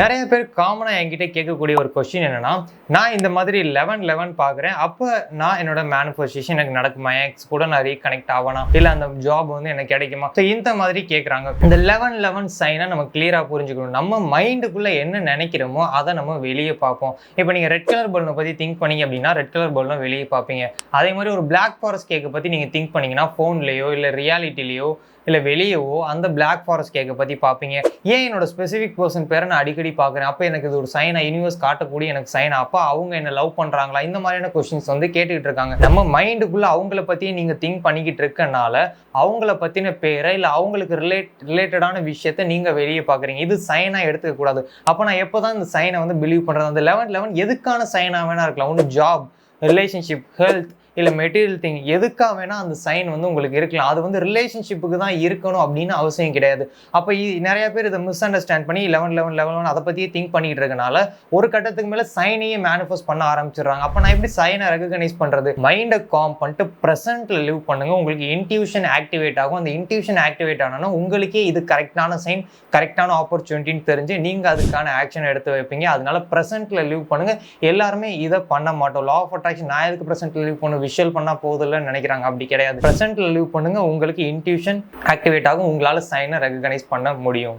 நிறைய பேர் காமனாக என்கிட்ட கேட்கக்கூடிய ஒரு கொஸ்டின் என்னன்னா, நான் இந்த மாதிரி 11-11 பார்க்குறேன். அப்போ நான் என்னோட மேனிஃபெஸ்டேஷன் எனக்கு நடக்குமா? எக்ஸ் கூட நான் ரீகனெக்ட் ஆகணும், இல்லை அந்த ஜாப் வந்து எனக்கு கிடைக்குமா? ஸோ இந்த மாதிரி கேட்குறாங்க. இந்த 11-11 சைனை நம்ம கிளியராக புரிஞ்சுக்கணும். நம்ம மைண்டுக்குள்ளே என்ன நினைக்கிறோமோ அதை நம்ம வெளியே பார்ப்போம். இப்போ நீங்கள் ரெட் கலர் பலூனை பற்றி திங்க் பண்ணீங்க அப்படின்னா ரெட் கலர் பலூனை வெளியே பார்ப்பீங்க. அதே மாதிரி ஒரு பிளாக் ஃபாரஸ்ட் கேக்கை பற்றி நீங்கள் திங்க் பண்ணீங்கன்னா ஃபோன்லேயோ இல்லை ரியாலிட்டிலேயோ இல்லை வெளியவோ அந்த பிளாக் ஃபாரஸ்ட் கேக்கை பற்றி பார்ப்பீங்க. ஏன் என்னோட ஸ்பெசிஃபிக் பர்சன் பேரை நான் அடிக்கடி பார்க்குறேன், அப்போ எனக்கு இது ஒரு சைனா, யூனிவர்ஸ் காட்டக்கூடிய எனக்கு சைனா, அப்போ அவங்க என்ன லவ் பண்ணுறாங்களா? இந்த மாதிரியான கொஸ்டின்ஸ் வந்து கேட்டுக்கிட்டு இருக்காங்க. நம்ம மைண்டுக்குள்ளே அவங்கள பற்றியே நீங்கள் திங்க் பண்ணிக்கிட்டு இருக்கனால அவங்கள பற்றின பேரை இல்லை அவங்களுக்கு ரிலேட்டடான விஷயத்தை நீங்கள் வெளியே பார்க்குறீங்க. இது சைனாக எடுத்துக்கக்கூடாது. அப்போ நான் எப்போ தான் இந்த சைனை வந்து பிலீவ் பண்ணுறது? அந்த 11-11 எதுக்கான சைனாக வேணா இருக்கலாம். ஒன்று ஜாப், ரிலேஷன்ஷிப், ஹெல்த், இல்லை மெட்டீரியல் திங், எதுக்காக வேணால் அந்த சைன் வந்து உங்களுக்கு இருக்கலாம். அது வந்து ரிலேஷன்ஷிப்புக்கு தான் இருக்கணும் அப்படின்னு அவசியம் கிடையாது. அப்போ நிறைய பேர் இதை மிஸ் அண்டர்ஸ்டாண்ட் பண்ணி 11-11 அதை பற்றியே திங்க் பண்ணிட்டு இருக்கனால ஒரு கட்டத்துக்கு மேலே சைனையே மேனிஃபெஸ்ட் பண்ண ஆரம்பிச்சிடுறாங்க. அப்போ நான் எப்படி சைனை ரெகனைஸ் பண்ணுறது? மைண்டை காம் பண்ணிட்டு ப்ரெசென்ட்டில் லிவ் பண்ணுங்க. உங்களுக்கு இன்ட்யூஷன் ஆக்டிவேட் ஆகும். அந்த இன்ட்யூஷன் ஆக்டிவேட் ஆனோன்னா உங்களுக்கே இது கரெக்டான சைன், கரெக்டான ஆப்பர்ச்சுனிட்டின்னு தெரிஞ்சு நீங்கள் அதுக்கான ஆக்ஷன் எடுத்து வைப்பீங்க. அதனால ப்ரெசென்ட்டில் லிவ் பண்ணுங்க. எல்லாருமே இதை பண்ண மாட்டோம். லா ஆஃப் அட்ராக்ஷன் நான் எதுக்கு ப்ரெசென்ட்டில் லிவ் பண்ண விஷுவல் பண்ணா போதில்லைன்னு நினைக்கிறாங்க. அப்படி கிடையாது. ப்ரெசென்ட்ல லிவ் பண்ணுங்க. உங்களுக்கு இன்ட்யூஷன் ஆக்டிவேட் ஆகும். உங்களால சைனை ரெகனைஸ் பண்ண முடியும்.